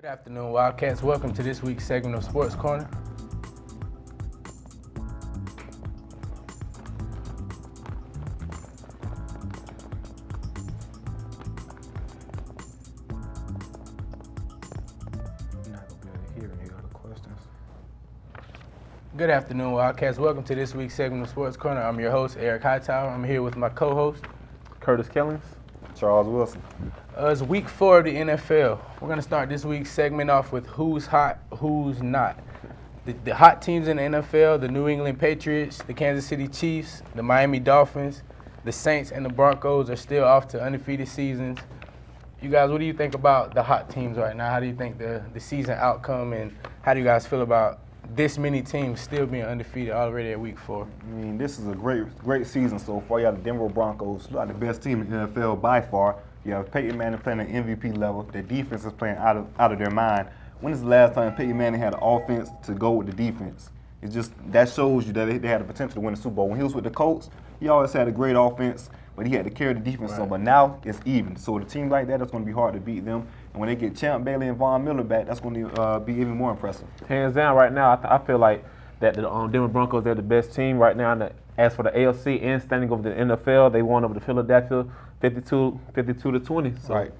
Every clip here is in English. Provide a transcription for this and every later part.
Good afternoon, Wildcats. Welcome to this week's segment of Sports Corner. Good afternoon, Wildcats. Welcome to this week's segment of Sports Corner. I'm your host, Eric Hightower. I'm here with my co-host, Curtis Killings. Charles Wilson. It's week 4 of the NFL. We're going to start this week's segment off with who's hot, who's not. The hot teams in the NFL, the New England Patriots, the Kansas City Chiefs, the Miami Dolphins, the Saints, and the Broncos are still off to undefeated seasons. You guys, what do you think about the hot teams right now? How do you think the season outcome, and how do you guys feel about this many teams still being undefeated already at week 4? I mean, this is a great season so far. You have the Denver Broncos, like the best team in the NFL by far. You have Peyton Manning playing at MVP level. Their defense is playing out of their mind. When is the last time Peyton Manning had an offense to go with the defense? It's just, that shows you that they had the potential to win the Super Bowl. When he was with the Colts, he always had a great offense, but he had to carry the defense. Right. But now it's even. So with a team like that, it's going to be hard to beat them. And when they get Champ Bailey and Von Miller back, that's going to be even more impressive. Hands down, right now, I feel like that the Denver Broncos, they're the best team right now. And as for the AFC and standing over the NFL, they won over the Philadelphia 52-20. So. Right.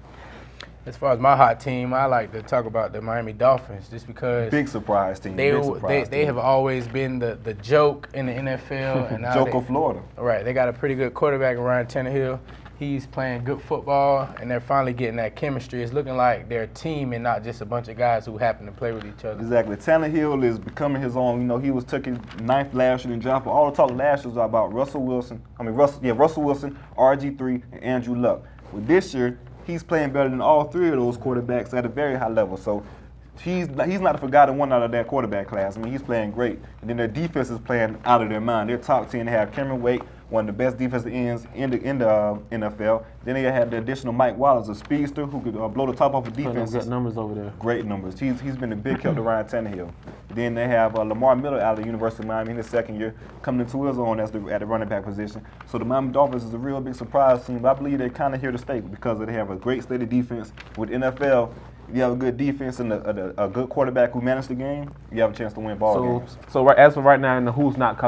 As far as my hot team, I like to talk about the Miami Dolphins just because big surprise team. They have always been the joke in the NFL. And joke of Florida. Right. They got a pretty good quarterback, Ryan Tannehill. He's playing good football, and they're finally getting that chemistry. It's looking like they're a team and not just a bunch of guys who happen to play with each other. Exactly. Tannehill is becoming his own. You know, he was taken 9th last year in draft. All the talk last year was about Russell Wilson, RG3, and Andrew Luck. With this year, he's playing better than all 3 of those quarterbacks at a very high level. So he's not a forgotten one out of that quarterback class. I mean, he's playing great. And then their defense is playing out of their mind. They're top 10. They have Cameron Wake, one of the best defensive ends in the NFL. Then they had the additional Mike Wallace, a speedster who could blow the top off of defense. Good numbers over there. Great numbers. He's been a big help to Ryan Tannehill. Then they have Lamar Miller out of the University of Miami in his second year, coming into his own at the running back position. So the Miami Dolphins is a real big surprise team. I believe they're kind of here to stay because they have a great state of defense. With NFL, if you have a good defense and a good quarterback who manages the game, you have a chance to win ball games. So as for right now in the who's not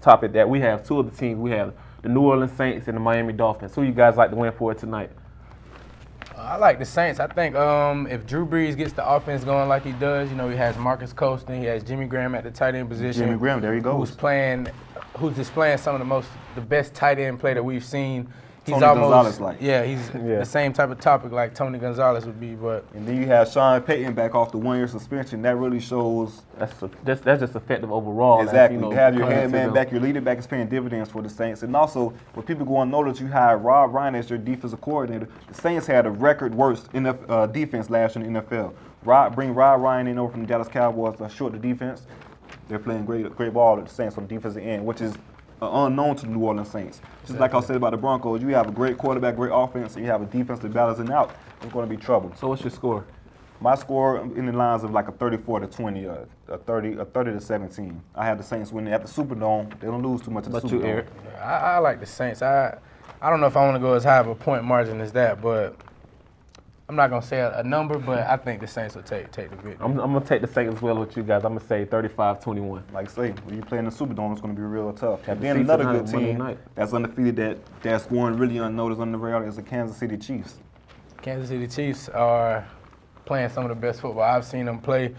topic, that we have 2 of the teams. We have the New Orleans Saints and the Miami Dolphins. Who you guys like to win for tonight? I like the Saints. I think if Drew Brees gets the offense going like he does, you know, he has Marcus Colston, he has Jimmy Graham at the tight end position. Jimmy Graham, there he goes. Who's displaying some of the best tight end play that we've seen. He's Gonzalez like. Yeah, he's the same type of topic like Tony Gonzalez would be. And then you have Sean Payton back off the 1-year suspension. That really shows. That's just effective overall. Exactly. You have your head man back, your leader back is paying dividends for the Saints. And also, what people go and notice, you hired Rob Ryan as your defensive coordinator. The Saints had a record worst defense last year in the NFL. Bring Rob Ryan in over from the Dallas Cowboys to short the defense. They're playing great ball at the Saints on the defensive end, which is unknown to the New Orleans Saints. Just like I said about the Broncos, you have a great quarterback, great offense, and you have a defense that balances out. It's going to be trouble. So what's your score? My score in the lines of like a 34-20, a 30-17. I have the Saints winning at the Superdome. They don't lose too much at the Superdome. Eric? I like the Saints. I don't know if I want to go as high of a point margin as that, but I'm not going to say a number, but I think the Saints will take the victory. I'm going to take the Saints as well with you guys. I'm going to say 35-21. Like I say, when you play in the Superdome, it's going to be real tough. And then another good team that's undefeated that's going really unnoticed on the radar is the Kansas City Chiefs. Kansas City Chiefs are playing some of the best football I've seen them play.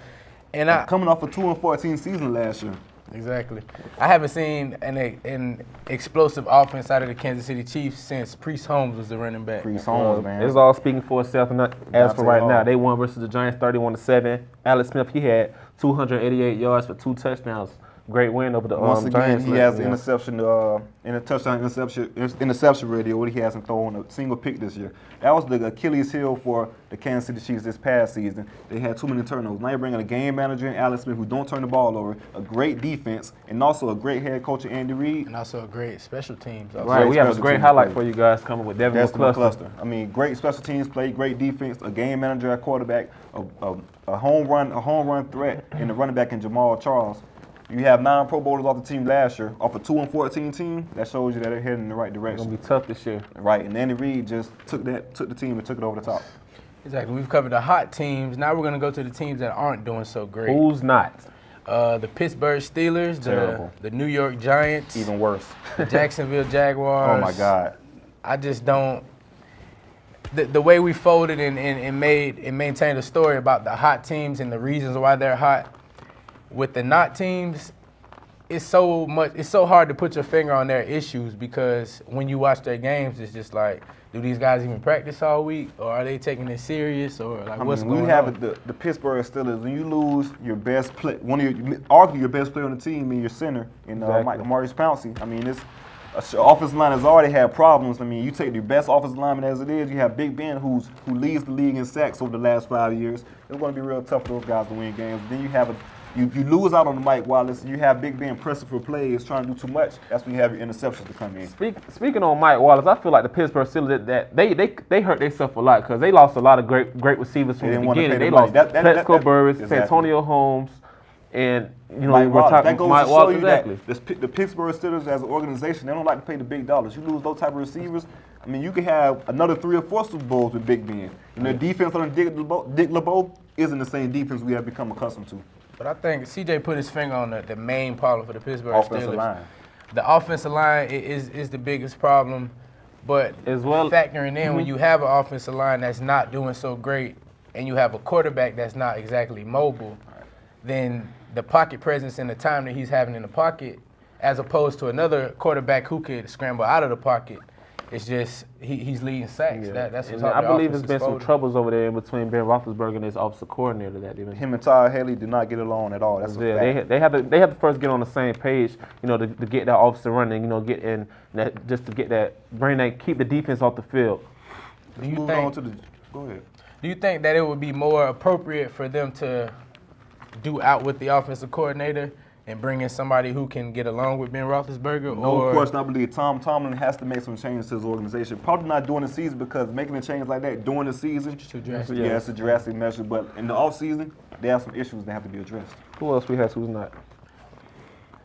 And coming off a 2-14 season last year. Exactly. I haven't seen an explosive offense out of the Kansas City Chiefs since Priest Holmes was the running back. Priest Holmes, man. It's all speaking for itself. And as for right now, they won versus the Giants 31-7. Alex Smith, he had 288 yards for 2 touchdowns. Great win over the Once again, Giants. He has interception, in a touchdown interception radio. He hasn't thrown a single pick this year. That was the Achilles heel for the Kansas City Chiefs this past season. They had too many turnovers. Now you're bringing a game manager in Alex Smith who don't turn the ball over, a great defense, and also a great head coach in Andy Reid. And also a great special teams. Right, we have a great highlight for you guys coming with Devin McCluster. I mean, great special teams play, great defense, a game manager at quarterback, a home run threat, and a running back in Jamal Charles. You have 9 Pro Bowlers off the team last year, off a 2-14 team. That shows you that they're heading in the right direction. It's gonna be tough this year. Right, and Andy Reid just took the team and took it over the top. Exactly. We've covered the hot teams. Now we're going to go to the teams that aren't doing so great. Who's not? The Pittsburgh Steelers, the New York Giants, Even worse. the Jacksonville Jaguars. Oh my God. I just don't. The way we folded and maintained a story about the hot teams and the reasons why they're hot. With the not teams, it's so hard to put your finger on their issues because when you watch their games, it's just like, do these guys even practice all week, or are they taking it serious, or like what's going on? We have the Pittsburgh Steelers. When you lose your best play, arguably your best player on the team, and your center, in Maurice Pouncey. I mean, this offensive line has already had problems. I mean, you take the best offensive lineman as it is. You have Big Ben, who leads the league in sacks over the last 5 years. It's going to be real tough for those guys to win games. Then you have you lose out on the Mike Wallace, and you have Big Ben pressing for plays, trying to do too much. That's when you have your interceptions to come in. Speaking on Mike Wallace, I feel like the Pittsburgh Steelers that they hurt themselves a lot because they lost a lot of great receivers from the beginning. They lost Plexico Burris, Antonio Holmes, and Mike Wallace. That goes Mike to show Wallace, you exactly. that the Pittsburgh Steelers as an organization, they don't like to pay the big dollars. You lose those type of receivers, I mean, you can have another 3 or 4 Super Bowls with Big Ben. And the defense under Dick LeBeau isn't the same defense we have become accustomed to. But I think CJ put his finger on the main problem for the Pittsburgh Offensive Steelers. line. The offensive line is the biggest problem, but As well- factoring in when you have an offensive line that's not doing so great and you have a quarterback that's not exactly mobile, then the pocket presence and the time that he's having in the pocket, as opposed to another quarterback who could scramble out of the pocket, it's just he's leading sacks. Yeah. That's what's And I the believe offense there's been is some folding. troubles over there in between Ben Roethlisberger and his offensive coordinator. Him and Todd Haley did not get along at all. That's a fact. They have to first get on the same page, to get that offensive running, get in that just to get that keep the defense off the field. Do you Move think? on to go ahead. Do you think that it would be more appropriate for them to do out with the offensive coordinator and bring in somebody who can get along with Ben Roethlisberger? No question, I believe Tom Tomlin has to make some changes to his organization. Probably not during the season because making a change like that during the season, too drastic. yeah, it's a drastic measure. But in the offseason, they have some issues that have to be addressed. Who else we have who's not?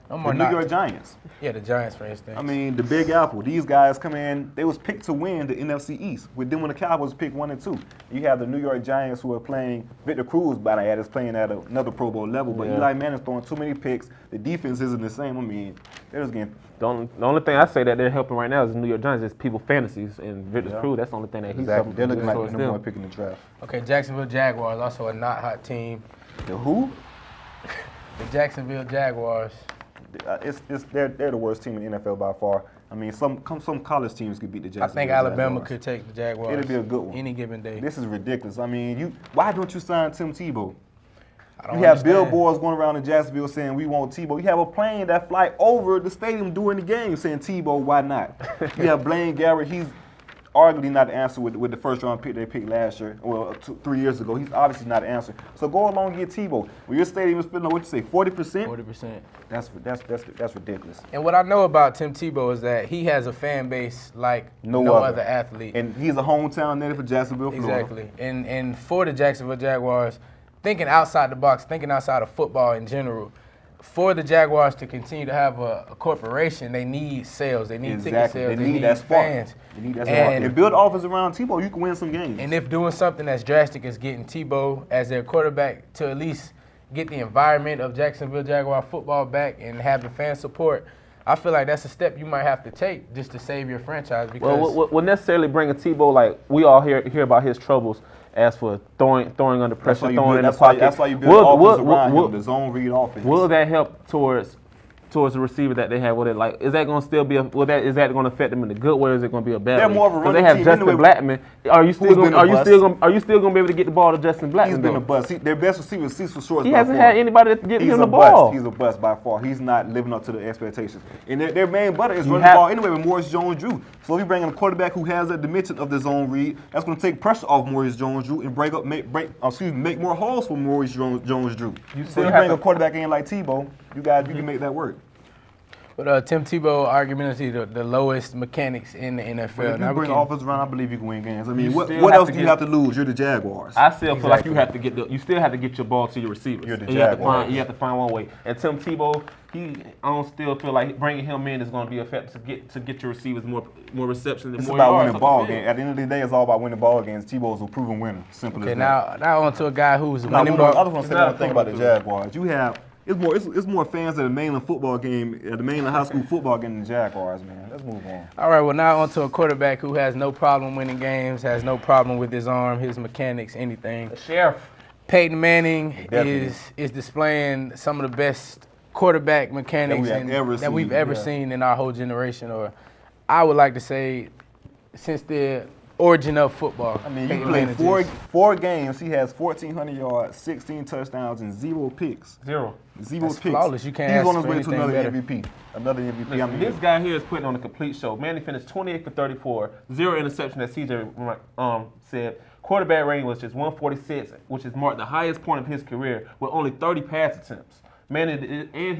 I'm The New York Giants. Yeah, the Giants, for instance. I mean, the Big Apple. These guys come in. They was picked to win the NFC East. With them when the Cowboys picked 1 and 2. You have the New York Giants who are playing. Victor Cruz, by the way, is playing at another Pro Bowl level. But Eli Manning's throwing too many picks. The defense isn't the same. I mean, they're just getting. The only thing I say that they're helping right now is the New York Giants is people fantasies and Victor Cruz. That's the only thing that he's Exactly. They're looking like towards the number them. 1 pick in the draft. Okay, Jacksonville Jaguars, also a not hot team. The who? The Jacksonville Jaguars. They're the worst team in the NFL by far. I mean, some college teams could beat the I Jacksonville think Alabama Jaguars. could take the Jaguars. It'll be a good one. Any given day. This is ridiculous. I mean, why don't you sign Tim Tebow? I don't You have understand. billboards going around in Jacksonville saying we want Tebow. You have a plane that fly over the stadium during the game saying Tebow, why not? You have Blaine Gabbert. He's arguably not the answer with the first round pick they picked last year, 3 years ago. He's obviously not the answer. So go along and get Tebow. When your stadium is filling, what you say, 40%? 40%. That's ridiculous. And what I know about Tim Tebow is that he has a fan base like no other athlete. And he's a hometown native for Jacksonville, Florida. Exactly. And for the Jacksonville Jaguars, thinking outside the box, thinking outside of football in general, for the Jaguars to continue to have a corporation, they need sales. They need ticket sales. They need that spark. fans. They need that spark. And build offense around Tebow, you can win some games. And if doing something as drastic as getting Tebow as their quarterback to at least get the environment of Jacksonville Jaguar football back and have the fan support, I feel like that's a step you might have to take just to save your franchise. Because Well, necessarily bringing Tebow, like we all hear about his troubles as for throwing under pressure, throwing in the pocket. That's why you build offense around him, the zone read offense. Will that help towards the receiver that they have with it? Like, is that going to still be is that going to affect them in a good way, or is it going to be a bad way? They're more of a Because they running have team Justin anyway. Blackmon. Are you still Who's going been a bust? to be able to get the ball to Justin Blackmon? He's been though? a bust. Their best receiver is Cecil Shorts. He by hasn't far. had anybody to get He's him a the ball. bust. He's a bust by far. He's not living up to the expectations. And their main butter is running the ball anyway with Maurice Jones-Drew. So if you bring in a quarterback who has that dimension of the zone read, that's going to take pressure off Maurice Jones-Drew and make more holes for Maurice Jones-Drew. So you bring a quarterback in like Tebow, you can make that work. But Tim Tebow arguably the lowest mechanics in the NFL. But if Now you we bring can- the offense around, I believe you can win games. I mean, You what still have else to do you get- have to lose? You're the Jaguars. I still feel like you Exactly. have to you still have to get your ball to your receivers. You're the And you have to Jaguars. find you have to find one way. And Tim Tebow, I don't still feel like bringing him in is going to be effective to get your receivers more receptions and It's more about yards winning up ball the field. games. At the end of the day, it's all about winning ball games. Tebow's a proven winner. Simple Okay, as that. now on to a guy who's Now, winning I just ball. want to say not one a thing about the football Jaguars. You have it's more fans at the mainland football game, at the mainland high school football game than the Jaguars, man. Let's move on. All right, well, now on to a quarterback who has no problem winning games, has no problem with his arm, his mechanics, anything. The sheriff. Peyton Manning Definitely. is displaying some of the best quarterback mechanics That we have ever that we've seen, seen in our whole generation, or I would like to say since the origin of football. I mean, you Peyton play Manning four games. He has 1,400 yards, 16 touchdowns, and 0 picks. Zero. Zero That's picks. flawless. You can't He's ask on his for way to anything another better. MVP. Another MVP. I Listen, mean, this guy here is putting on a complete show. Manning finished 28 for 34, 0 interception, as CJ said. Quarterback rating was just 146, which is marked the highest point of his career with only 30 pass attempts. Manning, and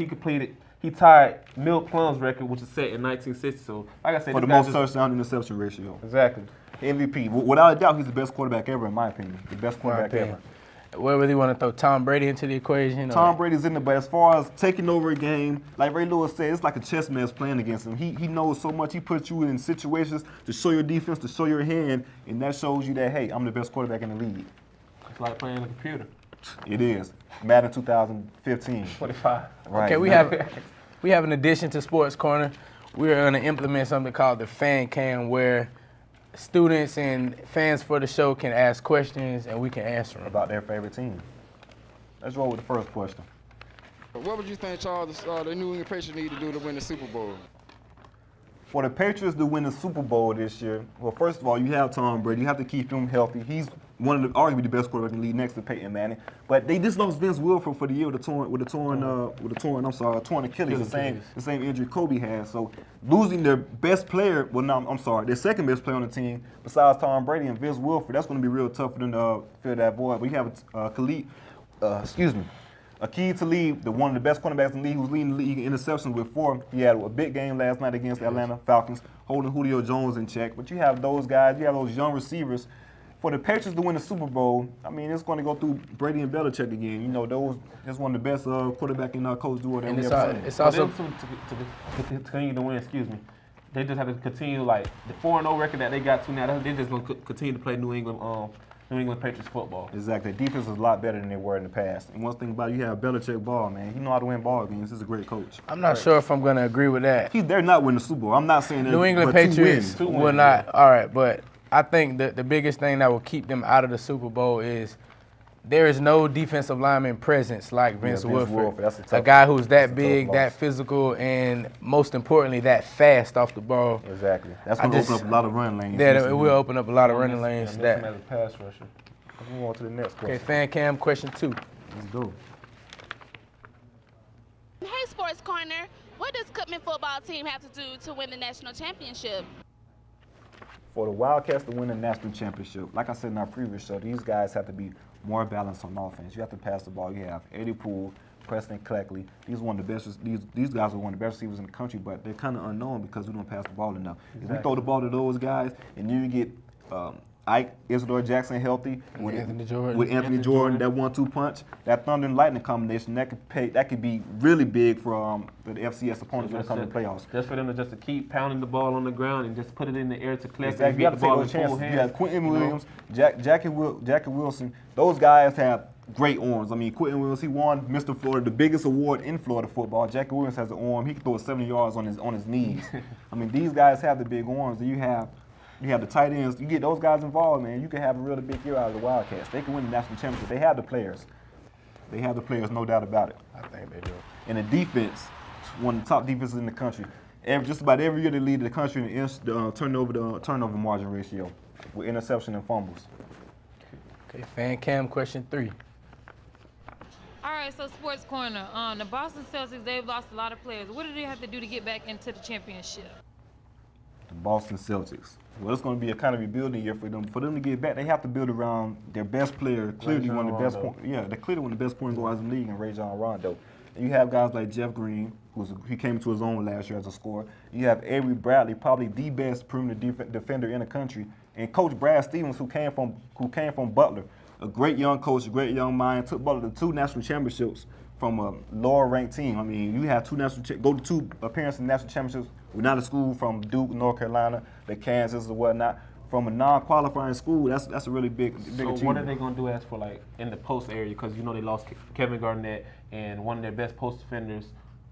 he tied Milt Plum's record, which is set in 1960. So, like I said, for the this guy most just- touchdown interception ratio. Exactly. MVP. Without a doubt, he's the best quarterback ever, in my opinion. The best My quarterback opinion. ever. Whether you want to throw Tom Brady into the equation, or Tom Brady's in there, but as far as taking over a game, like Ray Lewis said, it's like a chess match playing against him. He knows so much. He puts you in situations to show your defense, to show your hand, and that shows you that, hey, I'm the best quarterback in the league. It's like playing a computer. It is. Madden 2015. 25. Right. Okay, we have an addition to Sports Corner. We're going to implement something called the Fan Cam, where students and fans for the show can ask questions and we can answer them. about their favorite team. Let's roll with the first question. What would you think, Charles, the New England Patriots need to do to win the Super Bowl? For the Patriots to win the Super Bowl this year, well, first of all, you have Tom Brady. You have to keep him healthy. He's one of the arguably the best quarterback in the league next to Peyton Manning. But they just lost Vince Wilfork for the year with a torn Achilles, the same injury Kobe has. So losing their best player, their second best player on the team besides Tom Brady and Vince Wilfork, that's going to be real tough for them to fill that void. But you have Akeem Talib, one of the best cornerbacks in the league, who's leading the league in interceptions with 4. He had a big game last night against the Atlanta Falcons, holding Julio Jones in check. But you have those guys, you have those young receivers. For the Patriots to win the Super Bowl, I mean, it's going to go through Brady and Belichick again. You know, that's one of the best quarterback and coach duo that And we it's, ever seen. it's For also them to continue to win, they just have to continue, like, the 4-0 record that they got to now, they're just going to continue to play New England Patriots football. Exactly. The defense is a lot better than they were in the past. And one thing about it, you have Belichick ball, man. He know how to win ball games. He's a great coach. I'm not sure if I'm going to agree with that. They're not winning the Super Bowl. I'm not saying that. New England but to Patriots win. will not. All right, but I think that the biggest thing that will keep them out of the Super Bowl is there is no defensive lineman presence like Vince Vince Wilfork, Wilfork, that's a a tough- guy who's that's that a big, tough that loss. physical, and most importantly, that fast off the ball. Exactly. That's I going to just- open up a lot of run lanes. That it will open up a lot of running lanes. Miss him That as a pass rusher. Let's move on to the next okay. question. Fan cam question 2. Let's go. Hey, Sports Corner, what does Cookman football team have to do to win the national championship? For the Wildcats to win the national championship, like I said in our previous show, these guys have to be more balanced on offense. You have to pass the ball. You have Eddie Poole, Preston Cleckley. These guys are one of the best receivers in the country, but they're kind of unknown because we don't pass the ball enough. If we throw the ball to those guys, and you get Ike, Isidore Jackson healthy with Anthony Jordan. Anthony Jordan, that 1-2 punch, that thunder and lightning combination, that could be really big for the FCS opponents when it comes to the playoffs. Just for them to keep pounding the ball on the ground and just put it in the air to collect Exactly. and You get have the to take ball those in full chances. hands. You have Quentin you know? Williams, Jackie Wilson. Those guys have great arms. I mean, Quentin Williams, he won Mr. Florida, the biggest award in Florida football. Jackie Williams has an arm. He can throw it 70 yards on his knees. I mean, these guys have the big arms. And you have the tight ends. You get those guys involved, man, you can have a really big year out of the Wildcats. They can win the national championship. They have the players. They have the players, no doubt about it. I think they do. And the defense, one of the top defenses in the country. Just about every year they lead the country in the turnover margin ratio with interception and fumbles. Okay, fan cam question 3. All right, so Sports Corner. The Boston Celtics, they've lost a lot of players. What do they have to do to get back into the championship? The Boston Celtics. Well, it's going to be a kind of rebuilding year for them. For them to get back, they have to build around their best player. Clearly one of the best. They're clearly one of the best point guards in the league, in Rajon Rondo. And you have guys like Jeff Green, he came to his own last year as a scorer. You have Avery Bradley, probably the best perimeter defender in the country, and Coach Brad Stevens, who came from Butler, a great young coach, a great young mind, took Butler to 2 national championships from a lower-ranked team. I mean, you have 2 go to 2 appearances in national championships. We're not a school from Duke, North Carolina, the Kansas or whatnot. From a non-qualifying school, that's a really big achievement. So what are they going to do as for like in the post area? Because you know they lost Kevin Garnett and one of their best post defenders,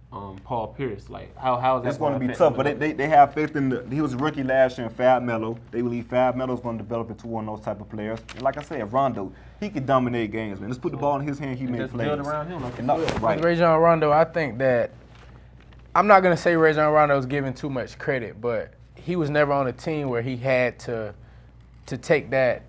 Paul Pierce. Like how is that? It's going to be tough, but they have faith in he was a rookie last year in Fab Melo. They believe Fab Melo's going to develop into one of those type of players. And like I said, Rondo, he could dominate games, man. Let's put the ball in his hand. He made just plays. build around him. Right. With Rajon Rondo, I think that I'm not gonna say Rajon Rondo is given too much credit, but he was never on a team where he had to take that,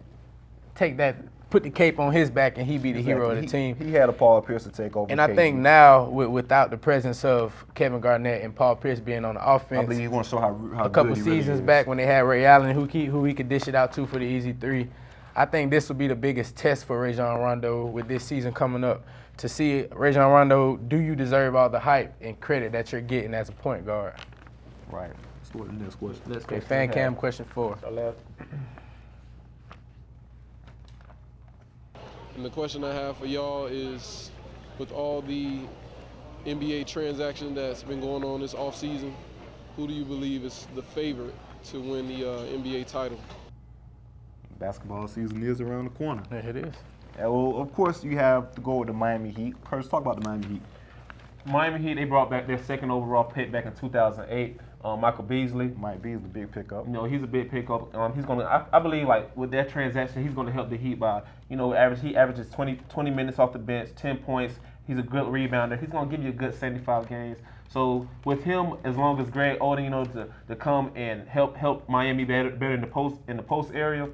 put the cape on his back, and he be the hero of the team. He had a Paul Pierce to take over. And I think now, without the presence of Kevin Garnett and Paul Pierce being on the offense, I believe he's going to show how a couple good he seasons really back when they had Ray Allen, who he could dish it out to for the easy 3. I think this will be the biggest test for Rajon Rondo with this season coming up, to see, Rajon Rondo, do you deserve all the hype and credit that you're getting as a point guard? Right. Let's go to the next question. Okay, fan cam question 4. And the question I have for y'all is, with all the NBA transaction that's been going on this offseason, who do you believe is the favorite to win the NBA title? Basketball season is around the corner. Yeah, it is. Well, of course, you have to go with the Miami Heat. Curtis, talk about the Miami Heat. Miami Heat, they brought back their 2nd overall pick back in 2008, Michael Beasley. Mike Beasley, big pickup. You know, he's a big pickup. He's gonna. I believe like with that transaction, he's gonna help the Heat by he averages 20 minutes off the bench, 10 points. He's a good rebounder. He's gonna give you a good 75 games. So with him, as long as Greg Oden, to come and help Miami better in the post area.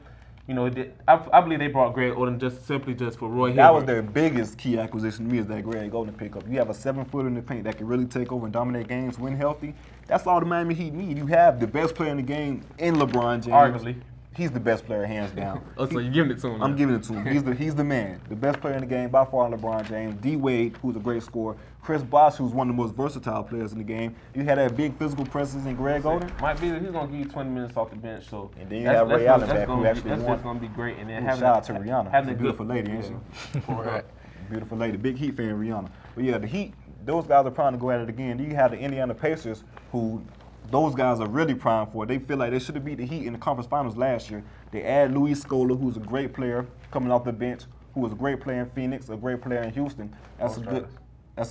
I believe they brought Greg Oden just for Roy Hibbert. That was their biggest key acquisition to me, is that Greg Oden pickup. You have a 7-footer in the paint that can really take over and dominate games when healthy. That's all the Miami Heat need. You have the best player in the game in LeBron James. Arguably. He's the best player, hands down. So you're giving it to him. I'm giving it to him. He's the man. The best player in the game by far, LeBron James. D. Wade, who's a great scorer. Chris Bosh, who's one of the most versatile players in the game. You had that big physical presence in Greg Oden. Might be that he's gonna give you 20 minutes off the bench. So and then you have Ray Allen back, who actually won. That's gonna be great. And then shout out to Rihanna. Having a beautiful lady, ain't she? Right. Beautiful lady. Big Heat fan, Rihanna. But yeah, the Heat, those guys are trying to go at it again. You have the Indiana Pacers, who those guys are really primed for it. They feel like they should have beat the Heat in the conference finals last year. They add Luis Scola, who's a great player coming off the bench, who was a great player in Phoenix, a great player in Houston. That's a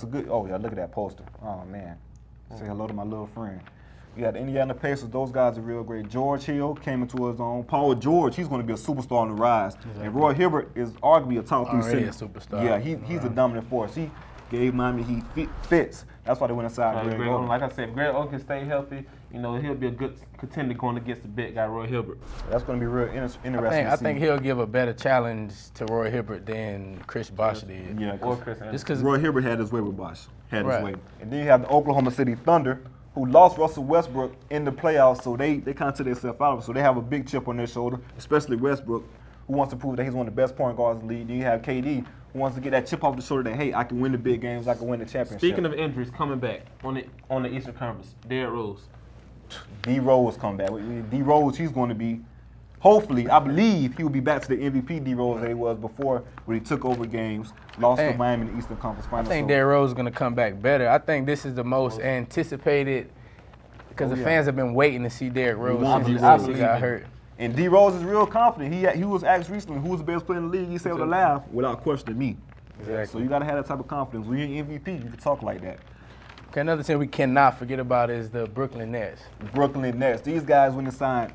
good. Oh yeah, look at that poster. Oh man, say hello to my little friend. You got the Indiana Pacers. Those guys are real great. George Hill came into his own. Paul George, he's going to be a superstar on the rise. Exactly. And Roy Hibbert is arguably a top 3 center. A superstar. Yeah, he's a dominant force. He gave Miami Heat fits. That's why they went inside Greg Oden. Like I said, if Greg Oden can stay healthy, he'll be a good contender going against the big guy, Roy Hibbert. That's going to be real interesting. I think he'll give a better challenge to Roy Hibbert than Chris Bosh did. Yeah, or Chris just because Roy Hibbert had his way with Bosh. His way. And then you have the Oklahoma City Thunder, who lost Russell Westbrook in the playoffs, so they kind of took themselves out of it. So they have a big chip on their shoulder, especially Westbrook, who wants to prove that he's one of the best point guards in the league. Then you have KD, who wants to get that chip off the shoulder that, hey, I can win the big games, I can win the championship. Speaking of injuries, coming back on the Eastern Conference, Derrick Rose. D. Rose come back. D. Rose, he's going to be, hopefully, I believe he will be back to the MVP D. Rose that he was before, when he took over games, lost to Miami in the Eastern Conference Finals. I think Derrick Rose is going to come back better. I think this is the most anticipated, because the fans have been waiting to see Derrick Rose since he got hurt. And D. Rose is real confident. He was asked recently who was the best player in the league. He said with a laugh, without questioning me. Exactly. So you got to have that type of confidence. When you're an MVP, you can talk like that. Okay, another thing we cannot forget about is the Brooklyn Nets. Brooklyn Nets. These guys, when they signed,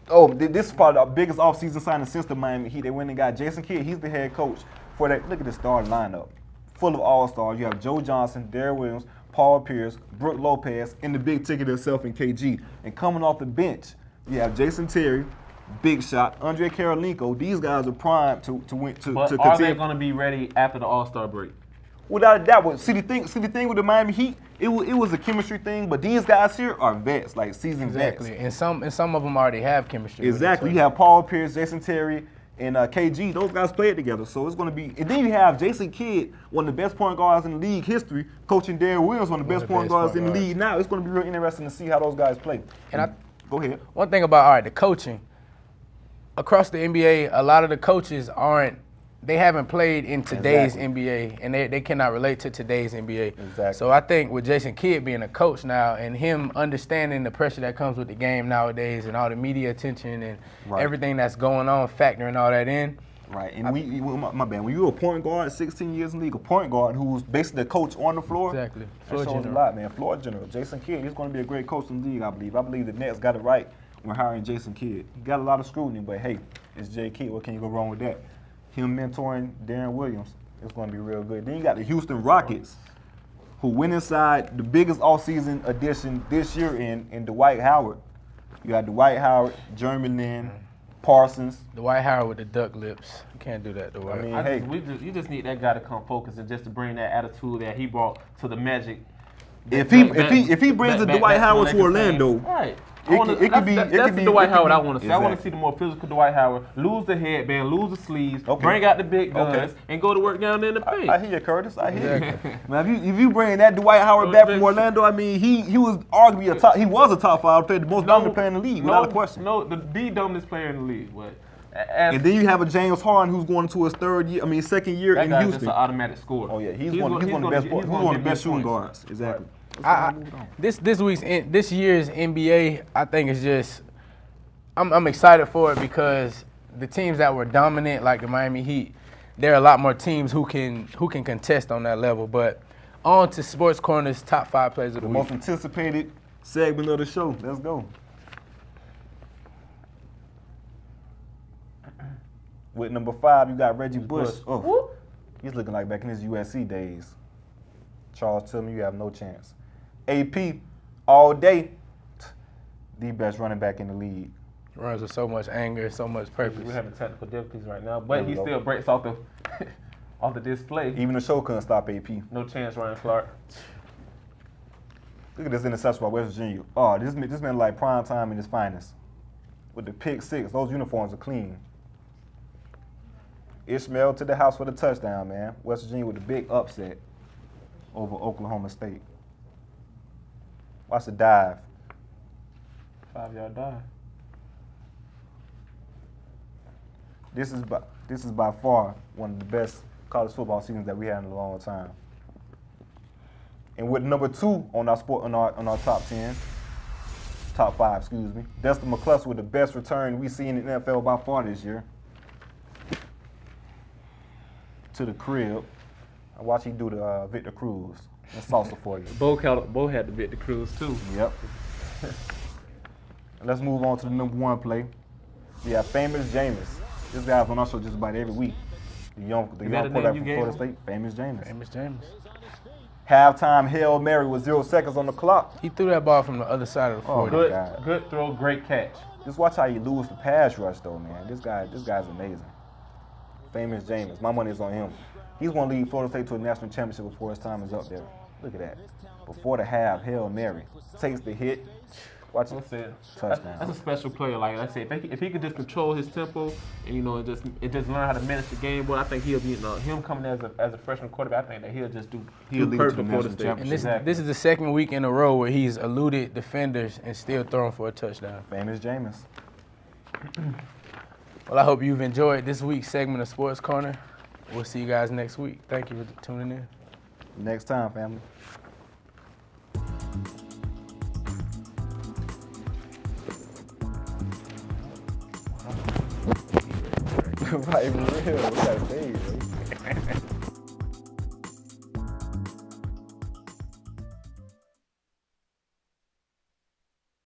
this is probably the biggest offseason signing since the Miami Heat. They went and got Jason Kidd. He's the head coach for that. Look at the starting lineup, full of all-stars. You have Joe Johnson, Darrell Williams, Paul Pierce, Brook Lopez, and the big ticket himself in KG. And coming off the bench, you have Jason Terry, big shot, Andre Karolinko. These guys are primed to win. But are they going to be ready after the All-Star break? Without a doubt. See the thing with the Miami Heat, it was a chemistry thing, but these guys here are vets, like seasoned vets. And some of them already have chemistry. Exactly. You have Paul Pierce, Jason Terry, and KG, those guys played together. So it's going to be, and then you have Jason Kidd, one of the best point guards in the league history, coaching Darren Williams, one of the best point guards in the league now. It's going to be real interesting to see how those guys play. And go ahead. One thing about, the coaching. Across the NBA, a lot of the coaches they haven't played in today's NBA, and they cannot relate to today's NBA. Exactly. So I think with Jason Kidd being a coach now and him understanding the pressure that comes with the game nowadays and all the media attention and everything that's going on, factoring all that in. Right, and my bad, when you're a point guard, 16 years in the league, a point guard who's basically the coach on the floor, exactly. That shows a lot, man. Floor general, Jason Kidd, he's going to be a great coach in the league, I believe. I believe the Nets got it right when hiring Jason Kidd. He got a lot of scrutiny, but hey, it's Jay Kidd. What can you go wrong with that? Him mentoring Darren Williams, it's going to be real good. Then you got the Houston Rockets, who went inside the biggest offseason addition this year in Dwight Howard. You got Dwight Howard, Jeremy Lin, Parsons. Dwight Howard with the duck lips. You can't do that, Dwight. I mean, You just need that guy to come focus and just to bring that attitude that he brought to the Magic. If he brings the Dwight Howard to Orlando, right. It could be the Dwight Howard I want to see. Exactly. I want to see the more physical Dwight Howard. Lose the headband, lose the sleeves, bring out the big guns, and go to work down there in the paint. I hear you, Curtis. I hear you. Man, if you bring that Dwight Howard back from Orlando, I mean, he was arguably a top. He was a top 5 player, the most dominant player in the league, without a question. No, the dominant player in the league. But and then you have a James Harden who's going into his second year in Houston. That's an automatic scorer. Oh yeah, he's one of the best shooting guards. Exactly. This year's NBA, I think is just, I'm excited for it because the teams that were dominant, like the Miami Heat, there are a lot more teams who can contest on that level. But on to Sports Corner's top 5 players of the week. Most anticipated segment of the show. Let's go. With number 5, you got Reggie Bush. Oh, he's looking like back in his USC days. Charles Tillman, you have no chance. AP, all day, the best running back in the league. Runs with so much anger, so much purpose. We're having technical difficulties right now, but he still breaks off the display. Even the show couldn't stop AP. No chance, Ryan Clark. Look at this interception by West Virginia. Oh, this man like prime time in his finest. With the pick 6, those uniforms are clean. Ishmael to the house for the touchdown, man. West Virginia with the big upset over Oklahoma State. Watch the dive. 5-yard dive. This is by far one of the best college football seasons that we had in a long time. And with number 2 on our top 10, top 5, excuse me, Dustin McCluster with the best return we've seen in the NFL by far this year. To the crib. I watch he do the Victor Cruz. That's salsa for you. Bo had the Victor Cruz too. Yep. Let's move on to the number 1 play. We have Famous Jameis. This guy's on our show just about every week. The young quarterback from Florida State, Famous Jameis. Famous James. Halftime Hail Mary with 0 seconds on the clock. He threw that ball from the other side of the 40. Good throw, great catch. Just watch how you lose the pass rush though, man. This guy's amazing. Famous Jameis. My money is on him. He's going to lead Florida State to a national championship before his time is up there. Look at that. Before the half, Hail Mary. Takes the hit. Watch it. Touchdown. That's a special player. Like I said, if he could just control his tempo and just learn how to manage the game, well, I think he'll be him coming as a freshman quarterback. I think that he'll lead perfect to the for the national state. championship. And this is the second week in a row where he's eluded defenders and still thrown for a touchdown. Famous Jameis. Well, I hope you've enjoyed this week's segment of Sports Corner. We'll see you guys next week. Thank you for tuning in. Next time, family. Right, real. We got stage, right?